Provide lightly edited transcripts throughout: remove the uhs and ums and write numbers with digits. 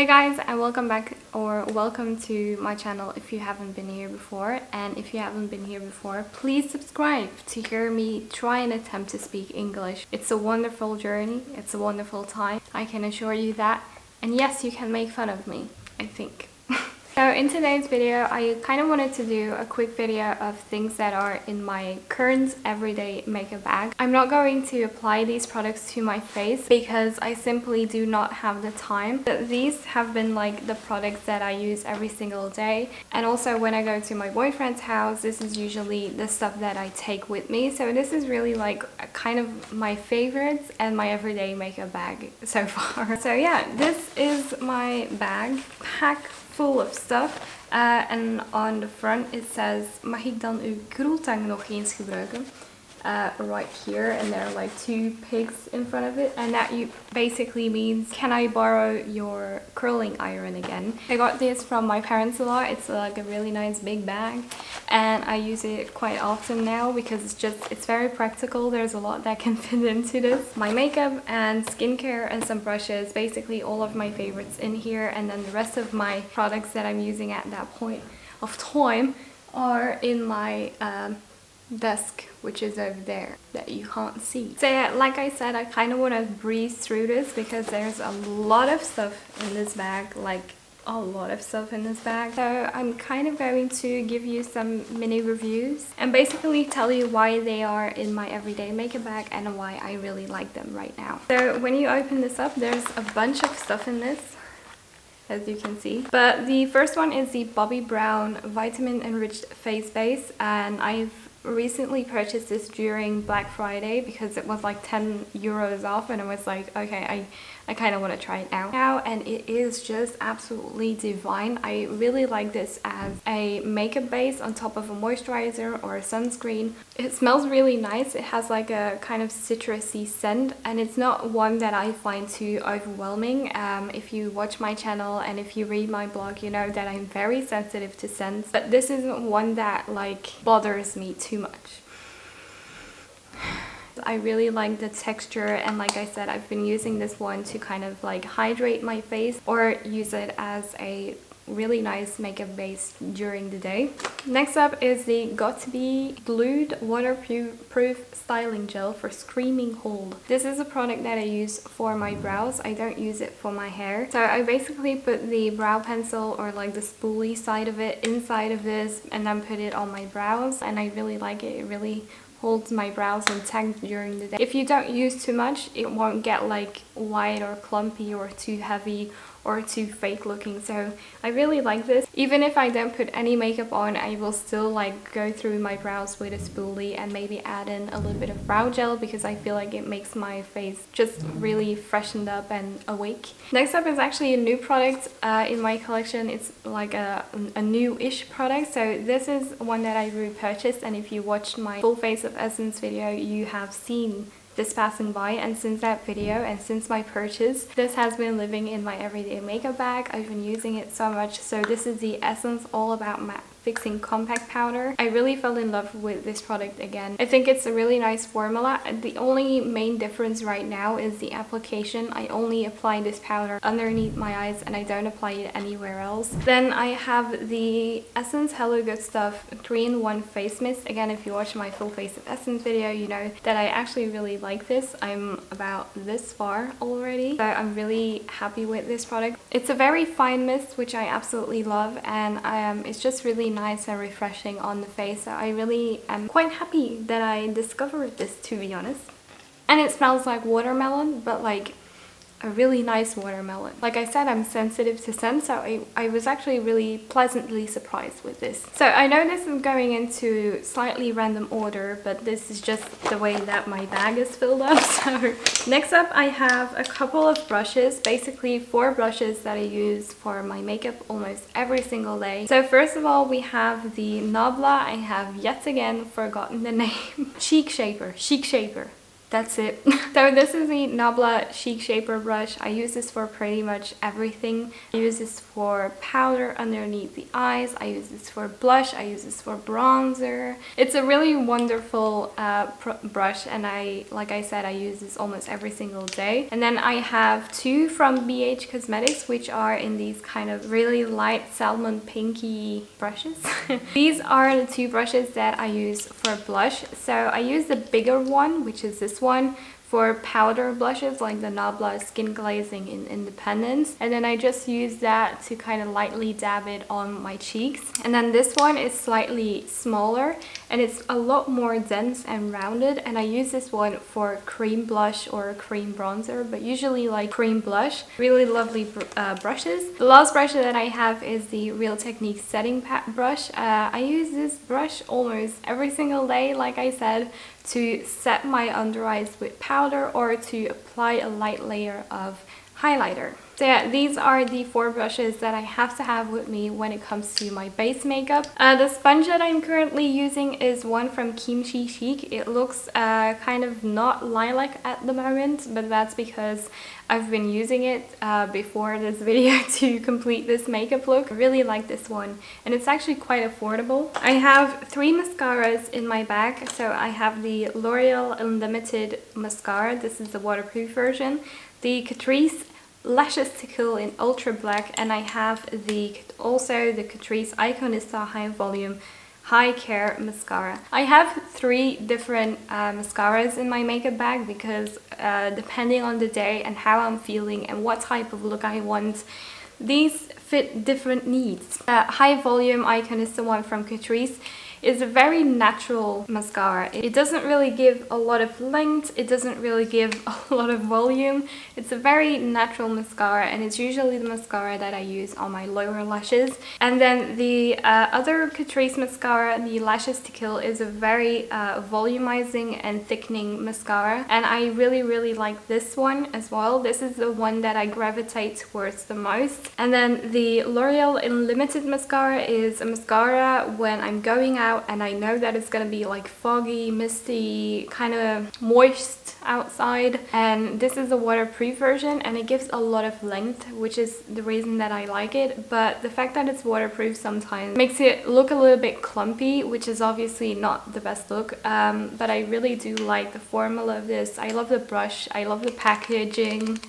Hey guys, and welcome back, or welcome to my channel if you haven't been here before. And if you haven't been here before, please subscribe to hear me try and attempt to speak English. It's a wonderful journey, it's a wonderful time, I can assure you that. And yes, you can make fun of me, I think. So in today's video, I kind of wanted to do a quick video of things that are in my current everyday makeup bag. I'm not going to apply these products to my face because I simply do not have the time. But these have been like the products that I use every single day. And also when I go to my boyfriend's house, this is usually the stuff that I take with me. So this is really like kind of my favorites and my everyday makeup bag so far. So yeah, this is my bag, packed full of stuff, and on the front it says mag ik dan uw krultang nog eens gebruiken, right here, and there are like two pigs in front of it, and that basically means can I borrow your curling iron again. I got this from my parents a lot. It's like a really nice big bag and I use it quite often now because it's very practical. There's a lot that can fit into this. My makeup and skincare and some brushes, basically all of my favorites in here, and then the rest of my products that I'm using at that point of time are in my desk, which is over there that you can't see. So yeah, like I said, I kind of want to breeze through this because there's a lot of stuff in this bag, like a lot of stuff in this bag. So I'm kind of going to give you some mini reviews and basically tell you why they are in my everyday makeup bag and why I really like them right now. So when you open this up, there's a bunch of stuff in this, as you can see. But the first one is the Bobbi Brown Vitamin Enriched Face Base, and I've recently purchased this during Black Friday because it was like 10 euros off, and I was like, okay, I kind of want to try it now, and it is just absolutely divine. I really like this as a makeup base on top of a moisturizer or a sunscreen. It smells really nice. It has like a kind of citrusy scent, and it's not one that I find too overwhelming. If you watch my channel and if you read my blog, you know that I'm very sensitive to scents, but this isn't one that like bothers me too much. I really like the texture, and like I said, I've been using this one to kind of like hydrate my face or use it as a really nice makeup base during the day. Next up is the Got2b Glued Waterproof Styling Gel for Screaming Hold. This is a product that I use for my brows. I don't use it for my hair. So I basically put the brow pencil, or like the spoolie side of it, inside of this and then put it on my brows, and I really like it. It really holds my brows intact during the day. If you don't use too much, it won't get like white or clumpy or too heavy or too fake looking. So I really like this. Even if I don't put any makeup on, I will still like go through my brows with a spoolie and maybe add in a little bit of brow gel because I feel like it makes my face just really freshened up and awake. Next up is actually a new product in my collection. It's like a new-ish product. So this is one that I repurchased, and if you watched my full face of essence video, you have seen this passing by, and since that video and since my purchase, this has been living in my everyday makeup bag. I've been using it so much. So this is the Essence All About Matte Fixing Compact Powder. I really fell in love with this product again. I think it's a really nice formula. The only main difference right now is the application. I only apply this powder underneath my eyes and I don't apply it anywhere else. Then I have the Essence Hello Good Stuff 3-in-1 Face Mist. Again, if you watch my full face of essence video, you know that I actually really like this. I'm about this far already, so I'm really happy with this product. It's a very fine mist, which I absolutely love, and it's just really nice and refreshing on the face. So I really am quite happy that I discovered this, to be honest. And it smells like watermelon, but like a really nice watermelon. Like I said, I'm sensitive to scent, so I was actually really pleasantly surprised with this. So I know this is going into slightly random order, but this is just the way that my bag is filled up. So next up, I have a couple of brushes, basically 4 brushes that I use for my makeup almost every single day. So first of all, we have the Nabla. I have yet again forgotten the name. Cheek Shaper. that's it. So this is the Nabla Cheek Shaper brush. I use this for pretty much everything. I use this for powder underneath the eyes. I use this for blush. I use this for bronzer. It's a really wonderful brush, and like I said, I use this almost every single day. And then I have two from BH Cosmetics, which are in these kind of really light salmon pinky brushes. These are the two brushes that I use for blush. So I use the bigger one, which is this one, for powder blushes like the Nabla Skin Glazing in Independence, and then I just use that to kind of lightly dab it on my cheeks. And then this one is slightly smaller and it's a lot more dense and rounded, and I use this one for cream blush or cream bronzer, but usually like cream blush. Really lovely brushes. The last brush that I have is the Real Technique setting brush. I use this brush almost every single day, like I said, to set my under eyes with powder or to apply a light layer of highlighter. So yeah, these are the 4 brushes that I have to have with me when it comes to my base makeup. The sponge that I'm currently using is one from Kimchi Chic. It looks kind of not lilac at the moment, but that's because I've been using it before this video to complete this makeup look. I really like this one, and it's actually quite affordable. I have 3 mascaras in my bag. So I have the L'Oreal Unlimited mascara. This is the waterproof version. The Catrice Lashes to Kill in Ultra Black, and I have also the Catrice Iconista High Volume High Care Mascara. I have 3 different mascaras in my makeup bag because depending on the day and how I'm feeling and what type of look I want, these fit different needs. High Volume Iconista one from Catrice is a very natural mascara. It doesn't really give a lot of length, it doesn't really give a lot of volume. It's a very natural mascara, and it's usually the mascara that I use on my lower lashes. And then the other Catrice mascara, the Lashes to Kill, is a very volumizing and thickening mascara, and I really like this one as well. This is the one that I gravitate towards the most. And then the L'Oreal Unlimited mascara is a mascara when I'm going out and I know that it's gonna be like foggy, misty, kind of moist outside, and this is a waterproof version and it gives a lot of length, which is the reason that I like it. But the fact that it's waterproof sometimes makes it look a little bit clumpy, which is obviously not the best look, but I really do like the formula of this. I love the brush, I love the packaging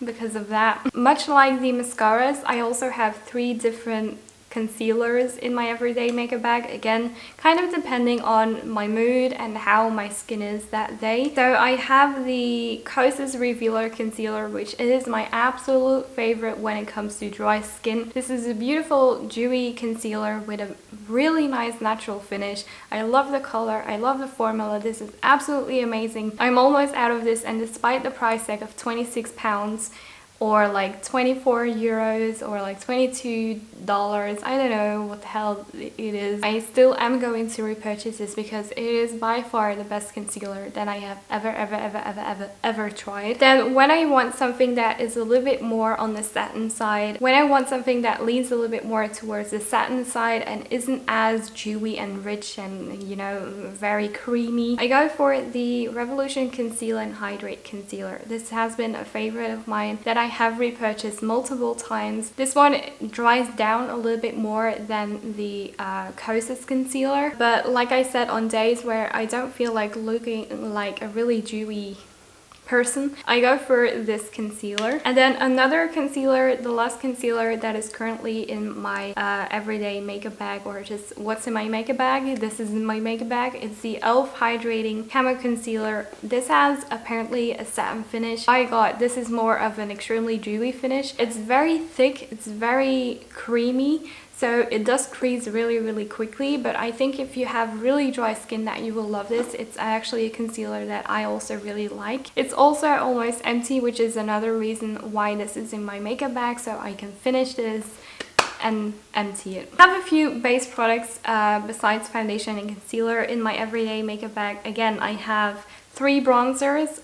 because of that. Much like the mascaras, I also have 3 different concealers in my everyday makeup bag, again kind of depending on my mood and how my skin is that day. So I have the Kosas Revealer Concealer, which is my absolute favorite when it comes to dry skin. This is a beautiful dewy concealer with a really nice natural finish. I love the color, I love the formula. This is absolutely amazing. I'm almost out of this, and despite the price tag of £26 or like 24 euros or like $22, I don't know what the hell it is, I still am going to repurchase this because it is by far the best concealer that I have ever tried. Then when I want something that is a little bit more on the satin side, when I want something that leans a little bit more towards the satin side and isn't as dewy and rich and, you know, very creamy, I go for the Revolution Conceal and Hydrate Concealer. This has been a favorite of mine that I have repurchased multiple times. This one dries down a little bit more than the Kosas concealer, but like I said, on days where I don't feel like looking like a really dewy person, I go for this concealer. And then another concealer, the last concealer that is currently in my everyday makeup bag, or just what's in my makeup bag. This is in my makeup bag. It's the e.l.f. Hydrating Camo Concealer. This has apparently a satin finish. My god, this is more of an extremely dewy finish. It's very thick, it's very creamy, so it does crease really quickly, but I think if you have really dry skin that you will love this. It's actually a concealer that I also really like. It's also almost empty, which is another reason why this is in my makeup bag, so I can finish this and empty it. I have a few base products besides foundation and concealer in my everyday makeup bag. Again, I have 3 bronzers.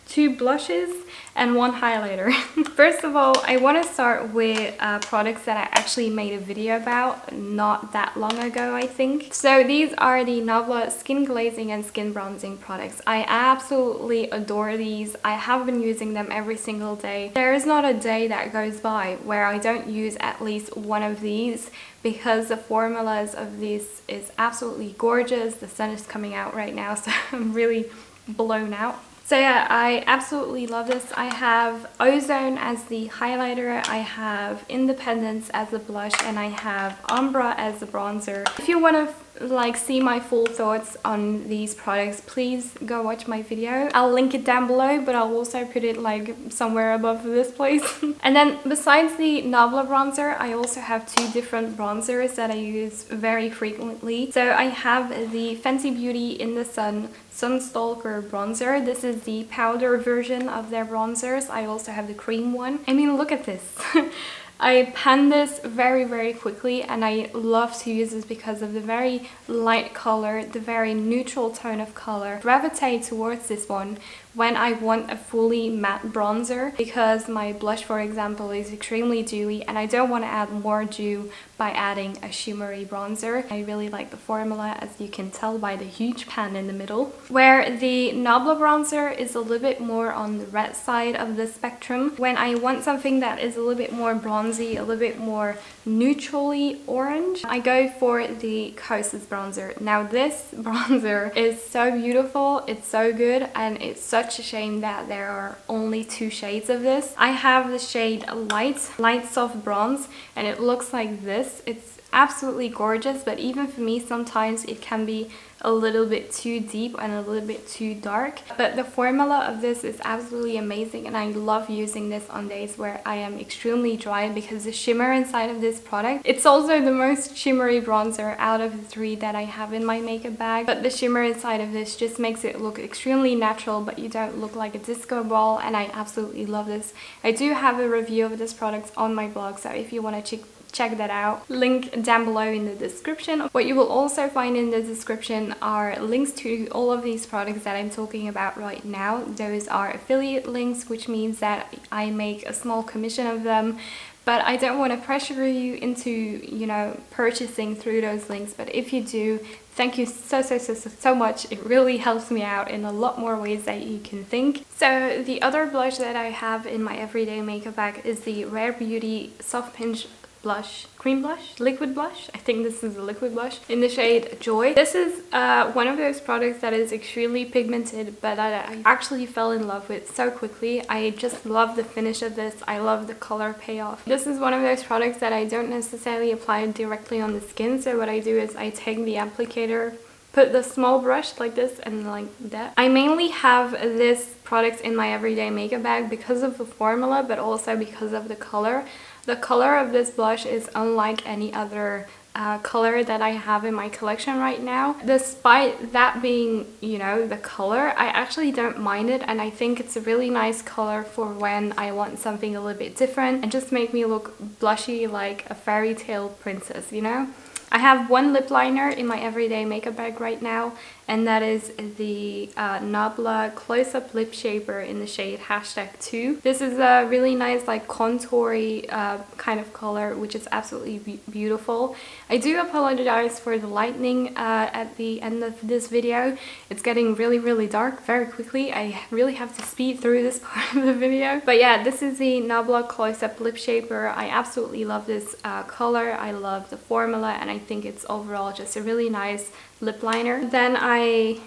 2 blushes and 1 highlighter. First of all, I want to start with products that I actually made a video about not that long ago, I think. So these are the Nabla skin glazing and skin bronzing products. I absolutely adore these. I have been using them every single day. There is not a day that goes by where I don't use at least one of these, because the formulas of these is absolutely gorgeous. The sun is coming out right now, so I'm really blown out. So yeah, I absolutely love this. I have Ozone as the highlighter, I have Independence as a blush, and I have Umbra as the bronzer. If you want to like see my full thoughts on these products, please go watch my video. I'll link it down below, but I'll also put it like somewhere above this place. And then besides the Nabla bronzer, I also have 2 different bronzers that I use very frequently. So I have the Fenty Beauty In the Sun Sunstalker bronzer. This is the powder version of their bronzers. I also have the cream one. I mean, look at this. I pan this very quickly, and I love to use this because of the very light color, the very neutral tone of color. Gravitate towards this one when I want a fully matte bronzer, because my blush, for example, is extremely dewy and I don't want to add more dew by adding a shimmery bronzer. I really like the formula, as you can tell by the huge pan in the middle. Where the Nabla bronzer is a little bit more on the red side of the spectrum. When I want something that is a little bit more bronzy, a little bit more neutrally orange, I go for the Kosas bronzer. Now this bronzer is so beautiful, it's so good, and it's such a shame that there are only 2 shades of this. I have the shade light soft bronze, and it looks like this. It's absolutely gorgeous, but even for me sometimes it can be a little bit too deep and a little bit too dark. But the formula of this is absolutely amazing, and I love using this on days where I am extremely dry, because the shimmer inside of this product, it's also the most shimmery bronzer out of the 3 that I have in my makeup bag. But the shimmer inside of this just makes it look extremely natural, but you don't look like a disco ball, and I absolutely love this. I do have a review of this product on my blog, so if you want to check that out, link down below in the description. What you will also find in the description are links to all of these products that I'm talking about right now. Those are affiliate links, which means that I make a small commission of them, but I don't want to pressure you into, you know, purchasing through those links. But if you do, thank you so much. It really helps me out in a lot more ways that you can think. So the other blush that I have in my everyday makeup bag is the Rare Beauty Soft Pinch blush, cream blush, liquid blush. I think this is a liquid blush in the shade Joy. This is one of those products that is extremely pigmented, but I actually fell in love with so quickly. I just love the finish of this. I love the color payoff. This is one of those products that I don't necessarily apply directly on the skin. So what I do is I take the applicator, put the small brush like this and like that. I mainly have this product in my everyday makeup bag because of the formula, but also because of the color. The color of this blush is unlike any other color that I have in my collection right now. Despite that being, you know, the color, I actually don't mind it, and I think it's a really nice color for when I want something a little bit different and just make me look blushy like a fairy tale princess, you know? I have 1 lip liner in my everyday makeup bag right now, and that is the Nabla Close-Up Lip Shaper in the shade #2. This is a really nice like contoury kind of color, which is absolutely beautiful. I do apologize for the lightning at the end of this video. It's getting really dark very quickly. I really have to speed through this part of the video. But yeah, this is the Nabla Close-Up Lip Shaper. I absolutely love this color. I love the formula, and I think it's overall just a really nice lip liner. Then I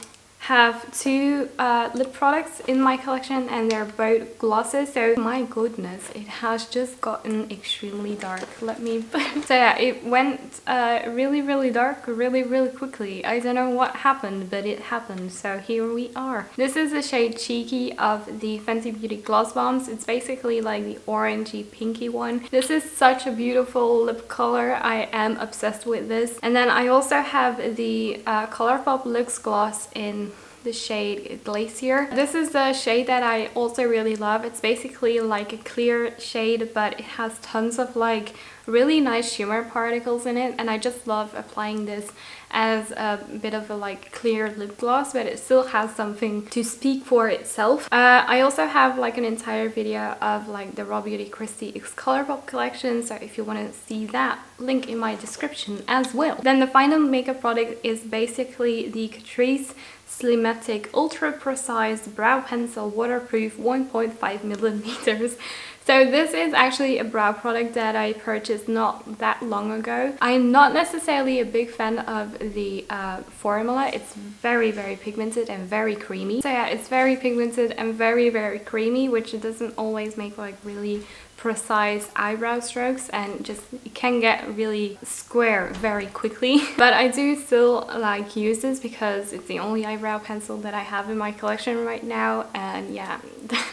have 2 lip products in my collection, and they're both glosses. So my goodness, it has just gotten extremely dark. Let me so yeah, it went really dark really quickly. I don't know what happened, but it happened. So here we are. This is the shade Cheeky of the Fenty Beauty Gloss Bombs. It's basically like the orangey pinky one. This is such a beautiful lip color. I am obsessed with this. And then I also have the Colourpop Luxe Gloss in the shade Glacier. This is the shade that I also really love. It's basically like a clear shade, but it has tons of like really nice shimmer particles in it, and I just love applying this as a bit of a like clear lip gloss, but it still has something to speak for itself. I also have like an entire video of like the Raw Beauty Christie X Colourpop collection, so if you want to see that, link in my description as well. Then the final makeup product is basically the Catrice Slimatic Ultra Precise Brow Pencil Waterproof 1.5 millimeters. So this is actually a brow product that I purchased not that long ago. I'm not necessarily a big fan of the formula. It's very, very pigmented and very creamy. So yeah, it's very pigmented and very, very creamy, which doesn't always make like really precise eyebrow strokes, and just it can get really square very quickly. But I do still like use this because it's the only eyebrow pencil that I have in my collection right now, and yeah,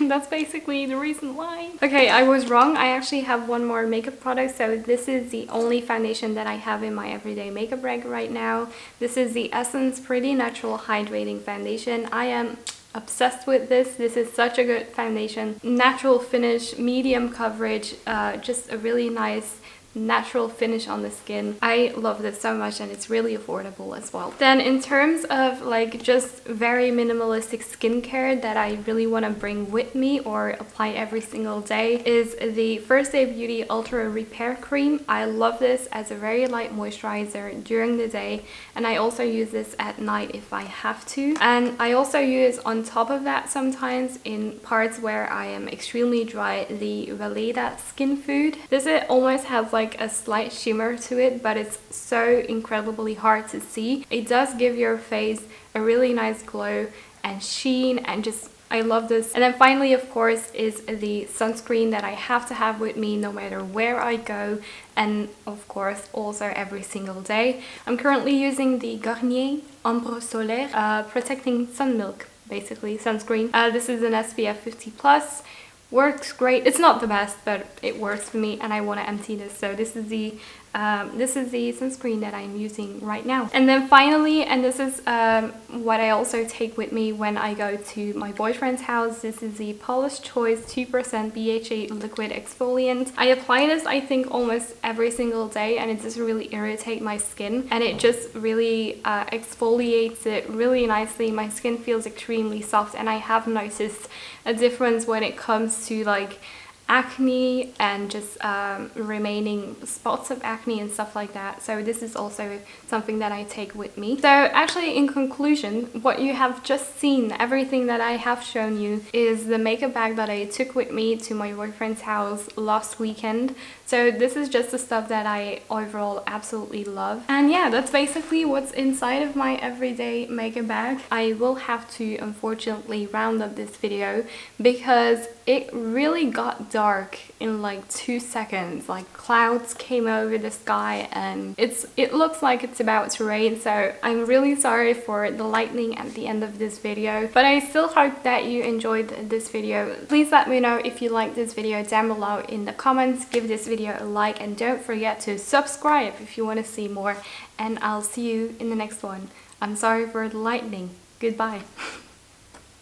that's basically the reason why. Okay, I was wrong. I actually have one more makeup product. So this is the only foundation that I have in my everyday makeup bag right now. This is the Essence Pretty Natural Hydrating Foundation. I am obsessed with this. This is such a good foundation. Natural finish, medium coverage, just a really nice natural finish on the skin. I love this so much, and it's really affordable as well. Then in terms of like just very minimalistic skincare that I really want to bring with me or apply every single day is the First Aid Beauty Ultra Repair Cream. I love this as a very light moisturizer during the day, and I also use this at night if I have to. And I also use on top of that sometimes in parts where I am extremely dry, the Weleda Skin Food. This almost has like a slight shimmer to it, but it's so incredibly hard to see. It does give your face a really nice glow and sheen, and just I love this. And then finally, of course, is the sunscreen that I have to have with me no matter where I go, and of course also every single day. I'm currently using the Garnier Ombre Solaire Protecting Sun Milk, basically sunscreen. This is an SPF 50+. Works great. It's not the best, but it works for me, and I want to empty this. So this is the sunscreen that I'm using right now. And then finally, and this is what I also take with me when I go to my boyfriend's house, this is the Paula's Choice 2% BHA liquid exfoliant. I apply this I think almost every single day, and it doesn't really irritate my skin, and it just really exfoliates it really nicely. My skin feels extremely soft, and I have noticed a difference when it comes to like acne and just remaining spots of acne and stuff like that. So this is also something that I take with me. So actually, in conclusion, what you have just seen, everything that I have shown you, is the makeup bag that I took with me to my boyfriend's house last weekend. So this is just the stuff that I overall absolutely love. And yeah, that's basically what's inside of my everyday makeup bag. I will have to unfortunately round up this video because it really got dark in like 2 seconds. Like clouds came over the sky, and it looks like it's about to rain. So I'm really sorry for the lightning at the end of this video, but I still hope that you enjoyed this video. Please let me know if you liked this video down below in the comments. Give this video a like, and don't forget to subscribe if you want to see more, and I'll see you in the next one. I'm sorry for the lightning. Goodbye.